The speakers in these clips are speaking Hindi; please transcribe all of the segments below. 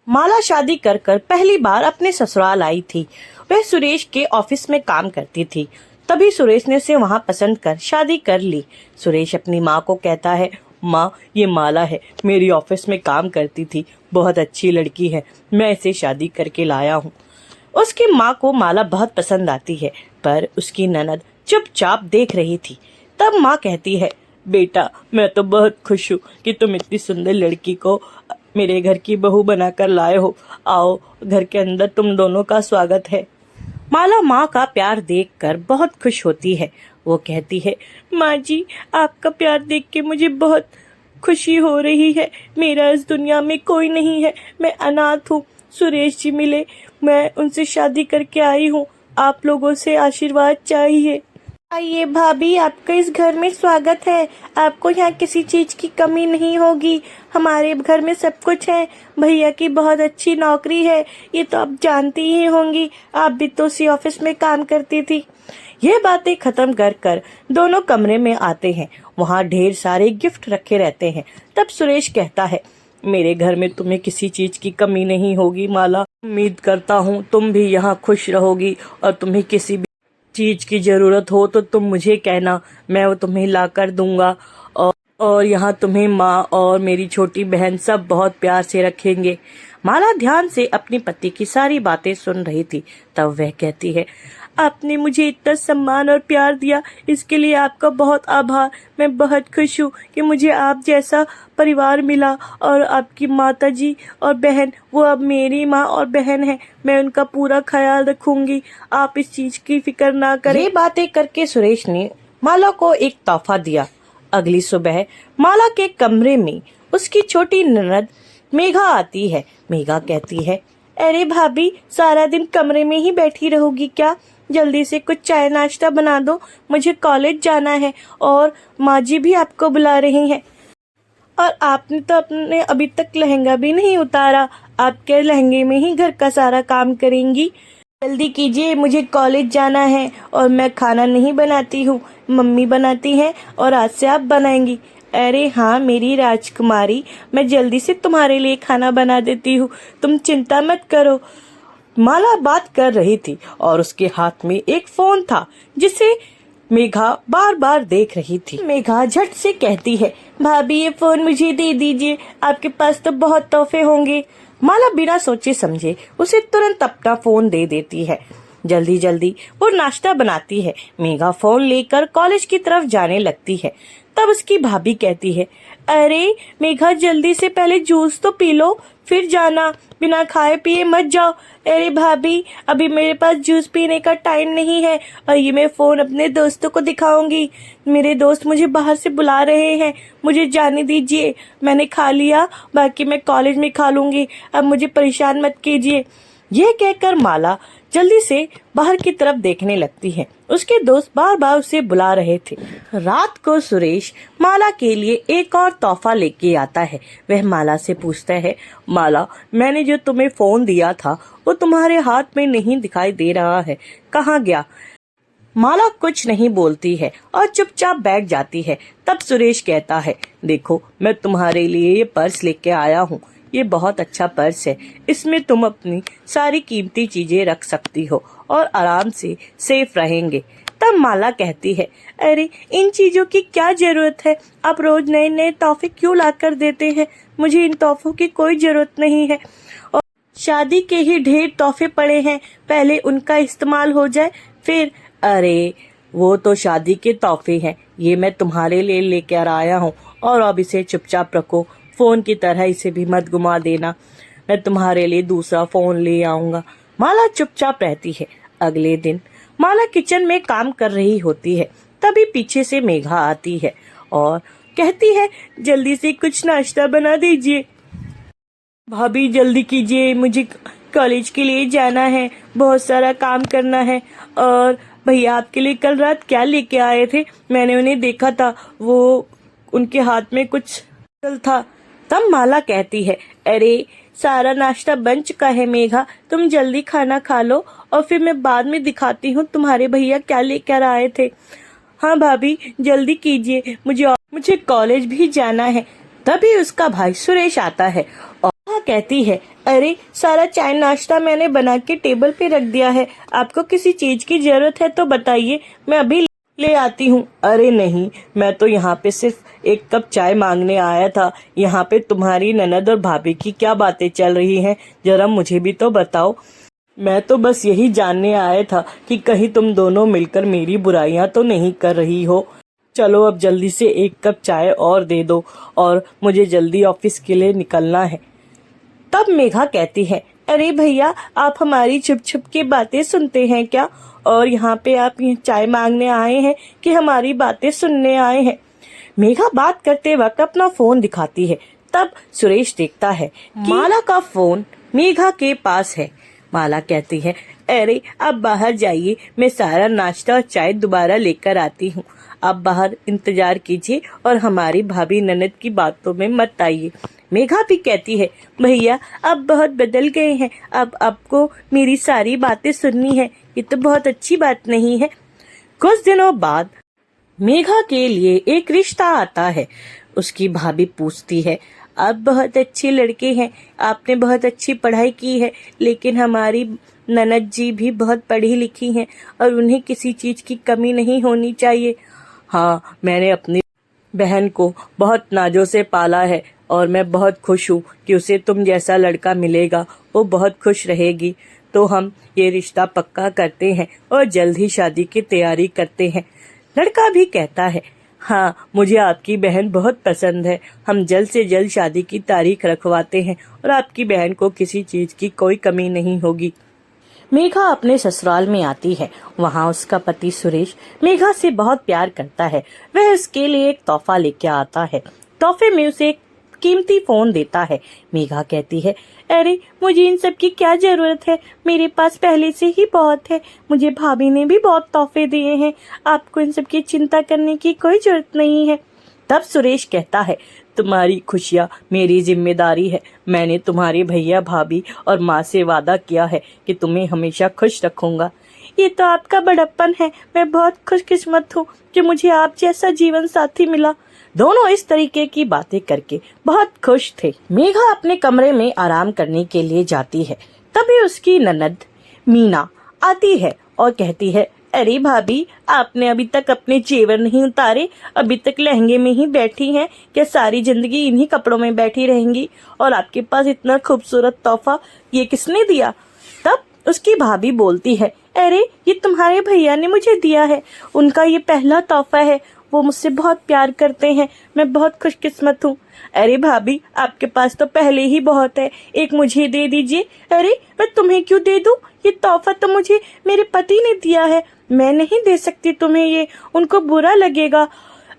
माला शादी कर कर पहली बार अपने ससुराल आई थी। वह सुरेश के ऑफिस में काम करती थी। तभी सुरेश ने उसे वहाँ पसंद कर शादी कर ली। सुरेश अपनी माँ को कहता है, माँ ये माला है, मेरी ऑफिस में काम करती थी, बहुत अच्छी लड़की है, मैं इसे शादी करके लाया हूँ। उसकी माँ को माला बहुत पसंद आती है, पर उसकी ननद चुपचाप देख रही थी। तब माँ कहती है, बेटा मैं तो बहुत खुश हूँ कि तुम इतनी सुंदर लड़की को मेरे घर की बहू बनाकर लाए हो। आओ घर के अंदर तुम दोनों का स्वागत है। माला माँ का प्यार देखकर बहुत खुश होती है। वो कहती है, माँ जी आपका प्यार देख के मुझे बहुत खुशी हो रही है। मेरा इस दुनिया में कोई नहीं है, मैं अनाथ हूँ। सुरेश जी मिले, मैं उनसे शादी करके आई हूँ। आप लोगों से आशीर्वाद चाहिए। आइए भाभी, आपका इस घर में स्वागत है। आपको यहाँ किसी चीज की कमी नहीं होगी। हमारे घर में सब कुछ है। भैया की बहुत अच्छी नौकरी है, ये तो आप जानती ही होंगी। आप भी तो उसी ऑफिस में काम करती थी। ये बातें खत्म कर कर दोनों कमरे में आते हैं। वहाँ ढेर सारे गिफ्ट रखे रहते हैं। तब सुरेश कहता है, मेरे घर में तुम्हें किसी चीज की कमी नहीं होगी माला। उम्मीद करता हूँ तुम भी यहाँ खुश रहोगी, और तुम्हें किसी भी चीज की जरूरत हो तो तुम मुझे कहना, मैं वो तुम्हें ला कर दूंगा। और यहाँ तुम्हें माँ और मेरी छोटी बहन सब बहुत प्यार से रखेंगे। माला ध्यान से अपनी पति की सारी बातें सुन रही थी। तब वह कहती है, आपने मुझे इतना सम्मान और प्यार दिया, इसके लिए आपका बहुत आभार। मैं बहुत खुश हूँ कि मुझे आप जैसा परिवार मिला, और आपकी माता जी और बहन वो अब मेरी माँ और बहन है। मैं उनका पूरा ख्याल रखूंगी, आप इस चीज की फिक्र ना करें। ये बातें करके सुरेश ने माला को एक तोहफा दिया। अगली सुबह माला के कमरे में उसकी छोटी ननद मेघा आती है। मेघा कहती है, अरे भाभी सारा दिन कमरे में ही बैठी रहोगी क्या? जल्दी से कुछ चाय नाश्ता बना दो, मुझे कॉलेज जाना है और माँ जी भी आपको बुला रही हैं। और आपने तो अपने अभी तक लहंगा भी नहीं उतारा, आपके लहंगे में ही घर का सारा काम करेंगी। जल्दी कीजिए, मुझे कॉलेज जाना है और मैं खाना नहीं बनाती हूँ, मम्मी बनाती हैं और आज से आप बनाएंगी। अरे हाँ मेरी राजकुमारी, मैं जल्दी से तुम्हारे लिए खाना बना देती हूँ, तुम चिंता मत करो। माला बात कर रही थी और उसके हाथ में एक फोन था जिसे मेघा बार बार देख रही थी। मेघा झट से कहती है, भाभी ये फोन मुझे दे दीजिए, आपके पास तो बहुत तोहफे होंगे। माला बिना सोचे समझे उसे तुरंत अपना फोन दे देती है। जल्दी जल्दी वो नाश्ता बनाती है। मेघा फोन लेकर कॉलेज की तरफ जाने लगती है। तब उसकी भाभी कहती है, अरे मेघा जल्दी से पहले जूस तो पी लो, फिर जाना, बिना खाए पिए मत जाओ। अरे भाभी अभी मेरे पास जूस पीने का टाइम नहीं है, और ये मैं फोन अपने दोस्तों को दिखाऊंगी। मेरे दोस्त मुझे बाहर से बुला रहे हैं, मुझे जाने दीजिए। मैंने खा लिया, बाकी मैं कॉलेज में खा लूंगी, अब मुझे परेशान मत कीजिए। यह कहकर माला जल्दी से बाहर की तरफ देखने लगती है। उसके दोस्त बार बार उसे बुला रहे थे। रात को सुरेश माला के लिए एक और तोहफा लेके आता है। वह माला से पूछता है, माला मैंने जो तुम्हें फोन दिया था वो तुम्हारे हाथ में नहीं दिखाई दे रहा है, कहाँ गया? माला कुछ नहीं बोलती है और चुपचाप बैठ जाती है। तब सुरेश कहता है, देखो मैं तुम्हारे लिए ये पर्स लेके आया हूँ, ये बहुत अच्छा पर्स है, इसमें तुम अपनी सारी कीमती चीजें रख सकती हो और आराम से सेफ रहेंगे। तब माला कहती है, अरे इन चीजों की क्या जरूरत है? आप रोज नए नए तोहफे क्यों ला कर देते हैं? मुझे इन तोहफों की कोई जरूरत नहीं है, और शादी के ही ढेर तोहफे पड़े हैं, पहले उनका इस्तेमाल हो जाए फिर। अरे वो तो शादी के तोहफे हैं, ये मैं तुम्हारे लिए लेकर आया हूँ, और अब इसे चुपचाप रखो, फोन की तरह इसे भी मत घुमा देना, मैं तुम्हारे लिए दूसरा फोन ले आऊंगा। माला चुपचाप रहती है। अगले दिन माला किचन में काम कर रही होती है। तभी पीछे से मेघा आती है और कहती है, जल्दी से कुछ नाश्ता बना दीजिए। भाभी जल्दी कीजिए, मुझे कॉलेज के लिए जाना है, बहुत सारा काम करना है। और भैया आपके लिए कल रात क्या लेके आए थे? मैंने उन्हें देखा था, वो उनके हाथ में कुछ था। तब माला कहती है, अरे सारा नाश्ता बन चुका है मेघा, तुम जल्दी खाना खा लो और फिर मैं बाद में दिखाती हूँ तुम्हारे भैया क्या लेकर आए थे। हाँ भाभी जल्दी कीजिए, मुझे कॉलेज भी जाना है। तभी उसका भाई सुरेश आता है और कहती है, अरे सारा चाय नाश्ता मैंने बना के टेबल पे रख दिया है, आपको किसी चीज की जरूरत है तो बताइए, मैं अभी ले आती हूँ। अरे नहीं, मैं तो यहाँ पे सिर्फ एक कप चाय मांगने आया था। यहाँ पे तुम्हारी ननद और भाभी की क्या बातें चल रही हैं, जरा मुझे भी तो बताओ। मैं तो बस यही जानने आया था कि कहीं तुम दोनों मिलकर मेरी बुराइयां तो नहीं कर रही हो। चलो अब जल्दी से एक कप चाय और दे दो, और मुझे जल्दी ऑफिस के लिए निकलना है। तब मेघा कहती है, अरे भैया, आप हमारी छुप छुप के बातें सुनते हैं क्या? और यहाँ पे आप ये चाय मांगने आए हैं कि हमारी बातें सुनने आए हैं? मेघा बात करते वक्त अपना फोन दिखाती है। तब सुरेश देखता है कि माला का फोन मेघा के पास है। माला कहती है, अरे आप बाहर जाइए, मैं सारा नाश्ता और चाय दोबारा लेकर आती हूँ। आप बाहर इंतजार कीजिए और हमारी भाभी ननद की बातों में मत आइए। मेघा भी कहती है, भैया आप बहुत बदल गए हैं, अब आपको मेरी सारी बातें सुननी है, ये तो बहुत अच्छी बात नहीं है। कुछ दिनों बाद मेघा के लिए एक रिश्ता आता है। उसकी भाभी पूछती है, आप बहुत अच्छे लड़के हैं, आपने बहुत अच्छी पढ़ाई की है, लेकिन हमारी ननद जी भी बहुत पढ़ी लिखी हैं और उन्हें किसी चीज की कमी नहीं होनी चाहिए। हाँ, मैंने अपनी बहन को बहुत नाजों से पाला है और मैं बहुत खुश हूँ कि उसे तुम जैसा लड़का मिलेगा, वो बहुत खुश रहेगी। तो हम ये रिश्ता पक्का करते हैं और जल्द ही शादी की तैयारी करते हैं। लड़का भी कहता है, हाँ, मुझे आपकी बहन बहुत पसंद है, हम जल्द से जल्द शादी की तारीख रखवाते हैं और आपकी बहन को किसी चीज की कोई कमी नहीं होगी। मेघा अपने ससुराल में आती है। वहाँ उसका पति सुरेश मेघा से बहुत प्यार करता है। वह उसके लिए एक तोहफा लेके आता है। तोहफे में उसे एक कीमती फोन देता है। मेघा कहती है, अरे मुझे इन सब की क्या जरूरत है, मेरे पास पहले से ही बहुत है, मुझे भाभी ने भी बहुत तोहफे दिए हैं, आपको इन सब की चिंता करने की कोई जरूरत नहीं है। तब सुरेश कहता है, तुम्हारी खुशियाँ मेरी जिम्मेदारी है। मैंने तुम्हारे भैया भाभी और माँ से वादा किया है कि तुम्हें हमेशा खुश रखूंगा। ये तो आपका बड़प्पन है, मैं बहुत खुशकिस्मत हूँ कि मुझे आप जैसा जीवन साथी मिला। दोनों इस तरीके की बातें करके बहुत खुश थे। मेघा अपने कमरे में आराम करने के लिए जाती है। तभी उसकी ननद मीना आती है और कहती है, अरे भाभी, आपने अभी तक अपने जेवर नहीं उतारे, अभी तक लहंगे में ही बैठी हैं, क्या सारी जिंदगी इन्हीं कपड़ों में बैठी रहेंगी? और आपके पास इतना खूबसूरत तोहफा ये किसने दिया? तब उसकी भाभी बोलती है, अरे ये तुम्हारे भैया ने मुझे दिया है, उनका ये पहला तोहफा है, वो मुझसे बहुत प्यार करते हैं, मैं बहुत खुशकिस्मत हूँ। अरे भाभी, आपके पास तो पहले ही बहुत है, एक मुझे दे दीजिए। अरे मैं तुम्हें क्यों दे दूं? ये तोहफा तो मुझे मेरे पति ने दिया है, मैं नहीं दे सकती तुम्हें ये, उनको बुरा लगेगा।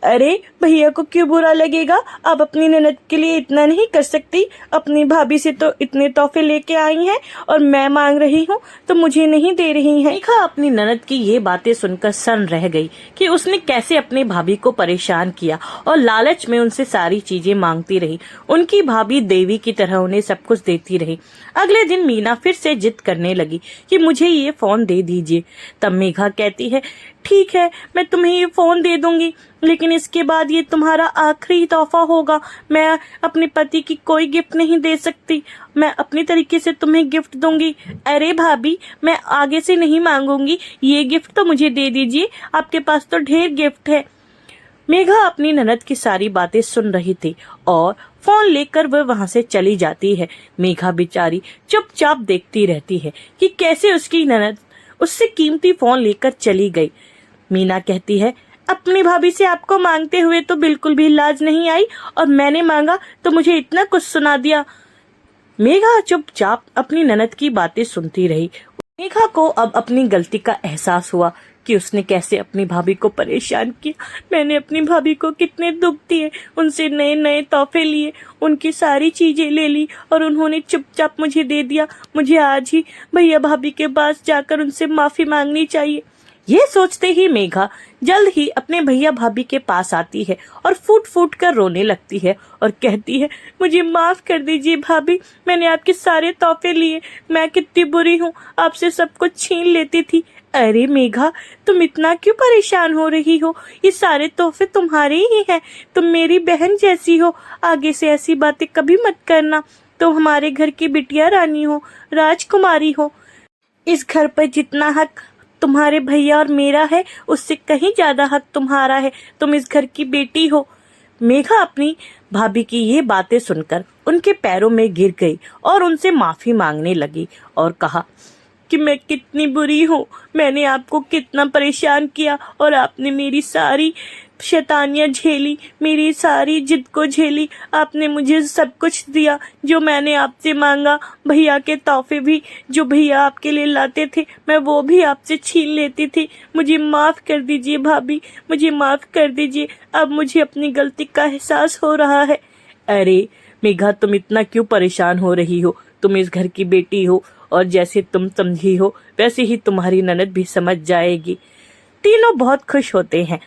अरे भैया को क्यों बुरा लगेगा? आप अपनी ननद के लिए इतना नहीं कर सकती? अपनी भाभी से तो इतने तोहफे लेके आई हैं और मैं मांग रही हूँ तो मुझे नहीं दे रही हैं। मेघा अपनी ननद की ये बातें सुनकर सन्न रह गई कि उसने कैसे अपनी भाभी को परेशान किया और लालच में उनसे सारी चीजें मांगती रही। उनकी भाभी देवी की तरह उन्हें सब कुछ देती रही। अगले दिन मीना फिर से जिद करने लगी कि मुझे ये फोन दे दीजिए। तब मेघा कहती है, ठीक है, मैं तुम्हें ये फोन दे दूंगी, लेकिन इसके बाद ये तुम्हारा आखिरी तोहफा होगा। मैं अपने पति की कोई गिफ्ट नहीं दे सकती, मैं अपनी तरीके से तुम्हें गिफ्ट दूंगी। अरे भाभी, मैं आगे से नहीं मांगूंगी, ये गिफ्ट तो मुझे दे दीजिए, आपके पास तो ढेर गिफ्ट है। मेघा अपनी ननद की सारी बातें सुन रही थी और फोन लेकर वह वहां से चली जाती है। मेघा बेचारी चुपचाप देखती रहती है कि कैसे उसकी ननद उससे कीमती फोन लेकर चली गई। मीना कहती है, अपनी भाभी से आपको मांगते हुए तो बिल्कुल भी लाज नहीं आई, और मैंने मांगा तो मुझे इतना कुछ सुना दिया। मेघा चुपचाप अपनी ननद की बातें सुनती रही। मेघा को अब अपनी गलती का एहसास हुआ कि उसने कैसे अपनी भाभी को परेशान किया। मैंने अपनी भाभी को कितने दुख दिए, उनसे नए नए तोहफे लिए, उनकी सारी चीजें ले ली और उन्होंने चुपचाप मुझे दे दिया। मुझे आज ही भैया भाभी के पास जाकर उनसे माफी मांगनी चाहिए। ये सोचते ही मेघा जल्द ही अपने भैया भाभी के पास आती है और फूट फूट कर रोने लगती है और कहती है, मुझे माफ कर दीजिए भाभी, मैंने आपके सारे तोहफे लिए, मैं कितनी बुरी हूँ, आपसे सब कुछ छीन लेती थी। अरे मेघा, तुम इतना क्यों परेशान हो रही हो? ये सारे तोहफे तुम्हारे ही हैं, तुम मेरी बहन जैसी हो, आगे से ऐसी बातें कभी मत करना। तुम हमारे घर की बिटिया रानी हो, राजकुमारी हो। इस घर पर जितना हक तुम्हारे भैया और मेरा है, उससे कहीं ज्यादा हक तुम्हारा है। तुम इस घर की बेटी हो। मेघा अपनी भाभी की ये बातें सुनकर उनके पैरों में गिर गई और उनसे माफी मांगने लगी और कहा कि मैं कितनी बुरी हूँ, मैंने आपको कितना परेशान किया और आपने मेरी सारी शैतानियाँ झेली, मेरी सारी जिद को झेली। आपने मुझे सब कुछ दिया जो मैंने आपसे मांगा। भैया के तोहफे भी जो भैया आपके लिए लाते थे, मैं वो भी आपसे छीन लेती थी। मुझे माफ कर दीजिए भाभी, मुझे माफ कर दीजिए। अब मुझे अपनी गलती का एहसास हो रहा है। अरे मेघा, तुम इतना क्यों परेशान हो रही हो? तुम इस घर की बेटी हो और जैसे तुम समझी हो वैसे ही तुम्हारी ननद भी समझ जाएगी। तीनों बहुत खुश होते हैं